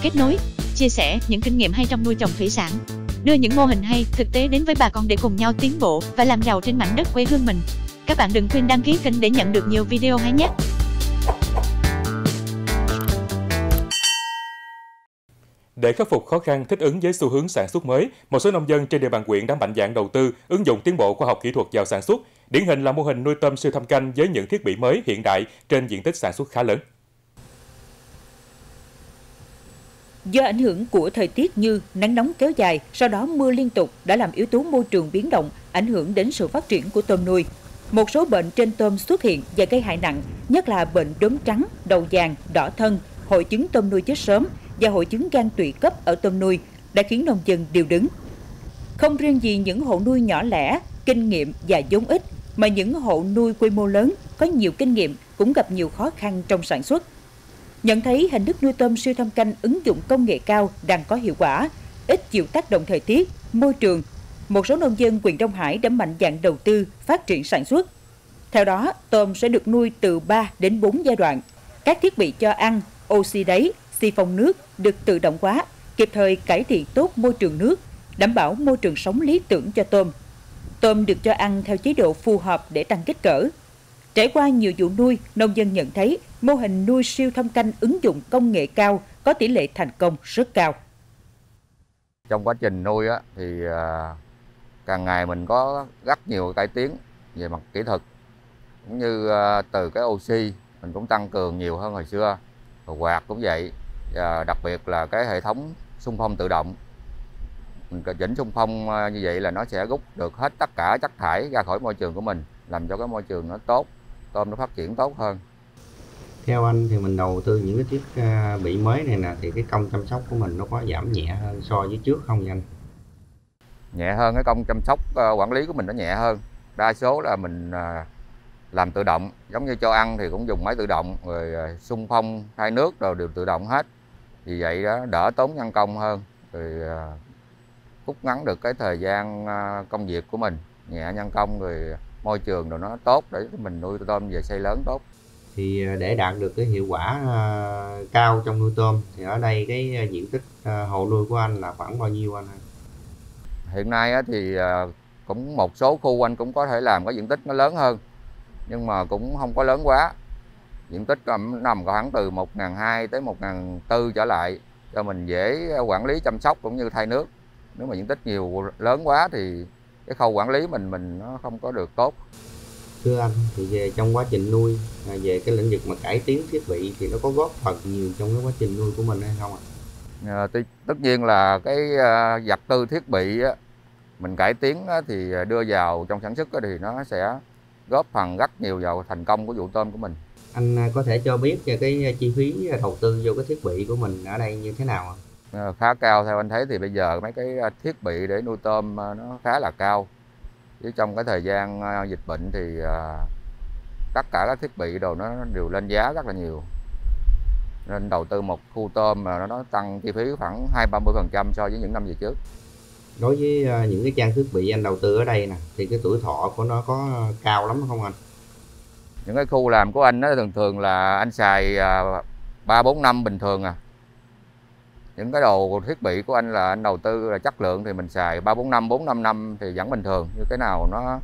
kết nối, chia sẻ những kinh nghiệm hay trong nuôi trồng thủy sản, đưa những mô hình hay, thực tế đến với bà con để cùng nhau tiến bộ và làm giàu trên mảnh đất quê hương mình. Các bạn đừng quên đăng ký kênh để nhận được nhiều video hay nhé! Để khắc phục khó khăn thích ứng với xu hướng sản xuất mới, một số nông dân trên địa bàn huyện đã mạnh dạn đầu tư, ứng dụng tiến bộ khoa học kỹ thuật vào sản xuất. Điển hình là mô hình nuôi tôm siêu thâm canh với những thiết bị mới hiện đại trên diện tích sản xuất khá lớn. Do ảnh hưởng của thời tiết như nắng nóng kéo dài, sau đó mưa liên tục đã làm yếu tố môi trường biến động, ảnh hưởng đến sự phát triển của tôm nuôi. Một số bệnh trên tôm xuất hiện và gây hại nặng, nhất là bệnh đốm trắng, đầu vàng, đỏ thân, hội chứng tôm nuôi chết sớm và hội chứng gan tụy cấp ở tôm nuôi đã khiến nông dân điêu đứng. Không riêng gì những hộ nuôi nhỏ lẻ, kinh nghiệm và vốn ít, mà những hộ nuôi quy mô lớn có nhiều kinh nghiệm cũng gặp nhiều khó khăn trong sản xuất. Nhận thấy hình thức nuôi tôm siêu thâm canh ứng dụng công nghệ cao đang có hiệu quả, ít chịu tác động thời tiết, môi trường, một số nông dân huyện Đông Hải đã mạnh dạn đầu tư phát triển sản xuất. Theo đó, tôm sẽ được nuôi từ 3 đến 4 giai đoạn. Các thiết bị cho ăn, oxy đáy, xi phông nước được tự động hóa, kịp thời cải thiện tốt môi trường nước, đảm bảo môi trường sống lý tưởng cho tôm. Tôm được cho ăn theo chế độ phù hợp để tăng kích cỡ. Trải qua nhiều vụ nuôi, nông dân nhận thấy mô hình nuôi siêu thâm canh ứng dụng công nghệ cao có tỷ lệ thành công rất cao. Trong quá trình nuôi thì càng ngày mình có rất nhiều cải tiến về mặt kỹ thuật, cũng như từ cái oxy mình cũng tăng cường nhiều hơn hồi xưa, quạt cũng vậy, và đặc biệt là cái hệ thống xung phong tự động. Mình chỉnh xung phong như vậy là nó sẽ rút được hết tất cả chất thải ra khỏi môi trường của mình, làm cho cái môi trường nó tốt, tôm nó phát triển tốt hơn. Theo anh thì mình đầu tư những cái thiết bị mới này nè, thì cái công chăm sóc của mình nó có giảm nhẹ hơn so với trước không vậy anh? Nhẹ hơn, cái công chăm sóc quản lý của mình nó nhẹ hơn. Đa số là mình làm tự động, giống như cho ăn thì cũng dùng máy tự động, rồi xung phong thay nước rồi đều tự động hết. Vì vậy đó đỡ tốn nhân công hơn, rồi rút ngắn được cái thời gian công việc của mình, nhẹ nhân công, rồi môi trường rồi nó tốt để mình nuôi tôm về size lớn tốt. Thì để đạt được cái hiệu quả cao trong nuôi tôm thì ở đây cái diện tích hồ nuôi của anh là khoảng bao nhiêu anh? Hiện nay thì cũng một số khu anh cũng có thể làm cái diện tích nó lớn hơn, nhưng mà cũng không có lớn quá. Diện tích nằm khoảng từ 1.200 tới 1.400 trở lại, cho mình dễ quản lý chăm sóc cũng như thay nước. Nếu mà diện tích nhiều lớn quá thì cái khâu quản lý mình nó không có được tốt. Thưa anh, thì về trong quá trình nuôi, về cái lĩnh vực mà cải tiến thiết bị thì nó có góp phần nhiều trong cái quá trình nuôi của mình hay không ạ? Tất nhiên là cái vật tư thiết bị mình cải tiến thì đưa vào trong sản xuất thì nó sẽ góp phần rất nhiều vào thành công của vụ tôm của mình. Anh có thể cho biết về cái chi phí đầu tư vô cái thiết bị của mình ở đây như thế nào ạ? Khá cao, theo anh thấy thì bây giờ mấy cái thiết bị để nuôi tôm nó khá là cao. Chứ trong cái thời gian dịch bệnh thì tất cả các thiết bị đồ nó đều lên giá rất là nhiều. Nên đầu tư một khu tôm mà nó tăng chi phí khoảng 20-30% so với những năm về trước. Đối với những cái trang thiết bị anh đầu tư ở đây nè, thì cái tuổi thọ của nó có cao lắm không anh? Những cái khu làm của anh thường là anh xài 3-4 năm bình thường à. Những cái đồ thiết bị của anh là anh đầu tư là chất lượng thì mình xài 3-4 năm, 4-5 năm thì vẫn bình thường. Như cái nào nó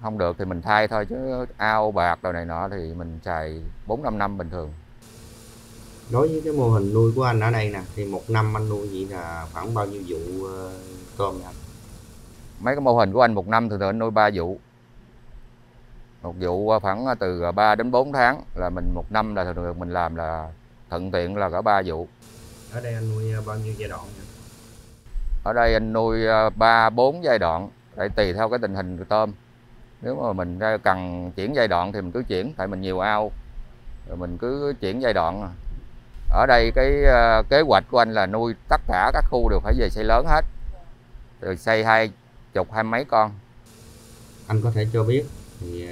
không được thì mình thay thôi, chứ ao bạc đồ này nọ thì mình xài 4-5 năm bình thường. Đối với cái mô hình nuôi của anh ở đây nè, thì một năm anh nuôi vậy là khoảng bao nhiêu vụ tôm vậy anh? Mấy cái mô hình của anh một năm thường anh nuôi 3 vụ. Một vụ khoảng từ 3 đến 4 tháng là mình một năm là thường mình làm là thuận tiện là cả 3 vụ. Ở đây anh nuôi bao nhiêu giai đoạn vậy? Ở đây anh nuôi 3-4 giai đoạn, để tùy theo cái tình hình của tôm. Nếu mà mình cần chuyển giai đoạn thì mình cứ chuyển, tại mình nhiều ao, rồi mình cứ chuyển giai đoạn. Ở đây cái kế hoạch của anh là nuôi tất cả các khu đều phải về size lớn hết, từ size 20 mấy con. Anh có thể cho biết thì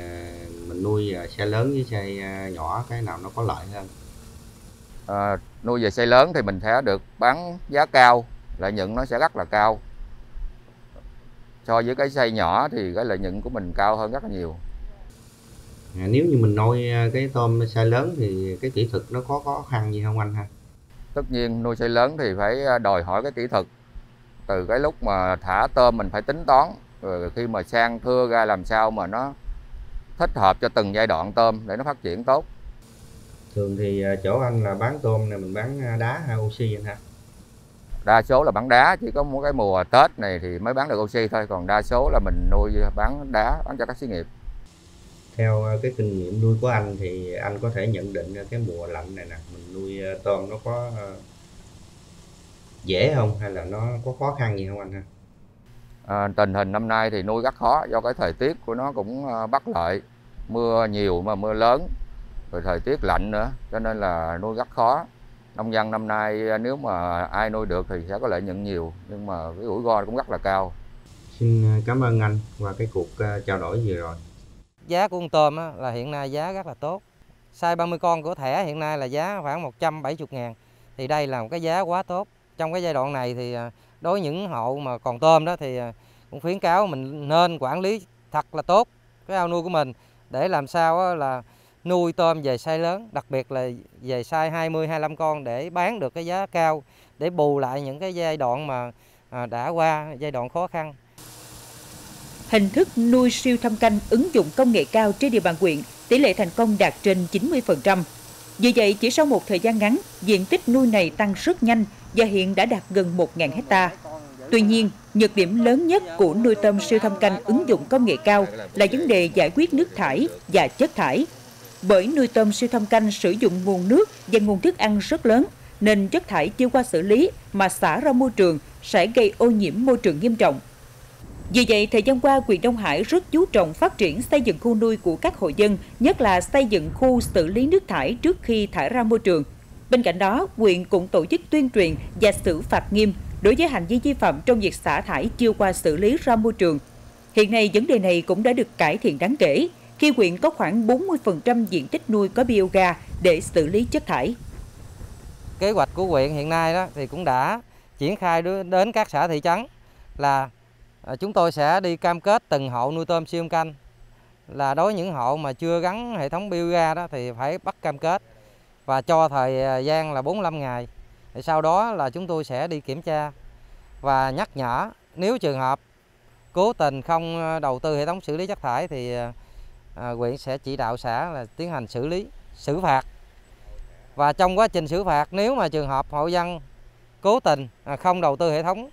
mình nuôi size lớn với size nhỏ cái nào nó có lợi hơn? Nuôi về size lớn thì mình sẽ được bán giá cao, lợi nhuận nó sẽ rất là cao. So với cái size nhỏ thì cái lợi nhuận của mình cao hơn rất là nhiều. Nếu như mình nuôi cái tôm size lớn thì cái kỹ thuật nó có khó khăn gì không anh ha? Tất nhiên nuôi size lớn thì phải đòi hỏi cái kỹ thuật. Từ cái lúc mà thả tôm mình phải tính toán, rồi khi mà sang thưa ra làm sao mà nó thích hợp cho từng giai đoạn tôm để nó phát triển tốt. Thường thì chỗ anh là bán tôm này mình bán đá hay oxy anh ha? Đa số là bán đá, chỉ có một cái mùa Tết này thì mới bán được oxy thôi, còn đa số là mình nuôi bán đá, bán cho các xí nghiệp. Theo cái kinh nghiệm nuôi của anh thì anh có thể nhận định cái mùa lạnh này nè, mình nuôi tôm nó có dễ không hay là nó có khó khăn gì không anh ha? Tình hình năm nay thì nuôi rất khó do cái thời tiết của nó cũng bất lợi, mưa nhiều mà mưa lớn, rồi thời tiết lạnh nữa, cho nên là nuôi rất khó. Nông dân năm nay nếu mà ai nuôi được thì sẽ có lợi nhuận nhiều, nhưng mà cái rủi ro cũng rất là cao. Xin cảm ơn anh qua cái cuộc trao đổi vừa rồi. Giá của con tôm là hiện nay giá rất là tốt. Size 30 con của thẻ hiện nay là giá khoảng 170.000. Thì đây là một cái giá quá tốt. Trong cái giai đoạn này thì đối với những hộ mà còn tôm đó thì cũng khuyến cáo mình nên quản lý thật là tốt cái ao nuôi của mình để làm sao là nuôi tôm về size lớn, đặc biệt là về size 20-25 con để bán được cái giá cao, để bù lại những cái giai đoạn mà đã qua giai đoạn khó khăn. Hình thức nuôi siêu thâm canh ứng dụng công nghệ cao trên địa bàn huyện, tỷ lệ thành công đạt trên 90%. Vì vậy, chỉ sau một thời gian ngắn, diện tích nuôi này tăng rất nhanh và hiện đã đạt gần 1.000 hectare. Tuy nhiên, nhược điểm lớn nhất của nuôi tôm siêu thâm canh ứng dụng công nghệ cao là vấn đề giải quyết nước thải và chất thải. Bởi nuôi tôm siêu thâm canh sử dụng nguồn nước và nguồn thức ăn rất lớn, nên chất thải chưa qua xử lý mà xả ra môi trường sẽ gây ô nhiễm môi trường nghiêm trọng. Vì vậy, thời gian qua, huyện Đông Hải rất chú trọng phát triển xây dựng khu nuôi của các hộ dân, nhất là xây dựng khu xử lý nước thải trước khi thải ra môi trường. Bên cạnh đó, huyện cũng tổ chức tuyên truyền và xử phạt nghiêm đối với hành vi vi phạm trong việc xả thải chưa qua xử lý ra môi trường. Hiện nay, vấn đề này cũng đã được cải thiện đáng kể, khi huyện có khoảng 40% diện tích nuôi có bioga để xử lý chất thải. Kế hoạch của huyện hiện nay đó thì cũng đã triển khai đến các xã thị trấn là chúng tôi sẽ đi cam kết từng hộ nuôi tôm siêu thâm canh, là đối với những hộ mà chưa gắn hệ thống bioga đó thì phải bắt cam kết và cho thời gian là 45 ngày. Thì sau đó là chúng tôi sẽ đi kiểm tra và nhắc nhở, nếu trường hợp cố tình không đầu tư hệ thống xử lý chất thải thì huyện sẽ chỉ đạo xã là tiến hành xử lý, xử phạt. Và trong quá trình xử phạt, nếu mà trường hợp hộ dân cố tình không đầu tư hệ thống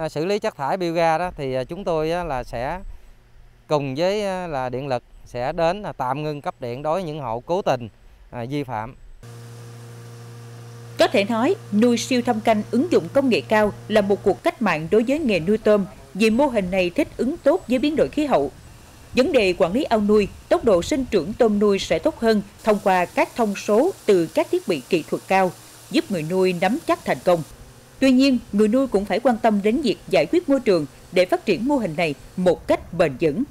xử lý chất thải bioga đó thì chúng tôi là sẽ cùng với là điện lực sẽ đến tạm ngưng cấp điện đối với những hộ cố tình vi phạm. Có thể nói, nuôi siêu thâm canh ứng dụng công nghệ cao là một cuộc cách mạng đối với nghề nuôi tôm, vì mô hình này thích ứng tốt với biến đổi khí hậu. Vấn đề quản lý ao nuôi, tốc độ sinh trưởng tôm nuôi sẽ tốt hơn thông qua các thông số từ các thiết bị kỹ thuật cao, giúp người nuôi nắm chắc thành công. Tuy nhiên, người nuôi cũng phải quan tâm đến việc giải quyết môi trường để phát triển mô hình này một cách bền vững.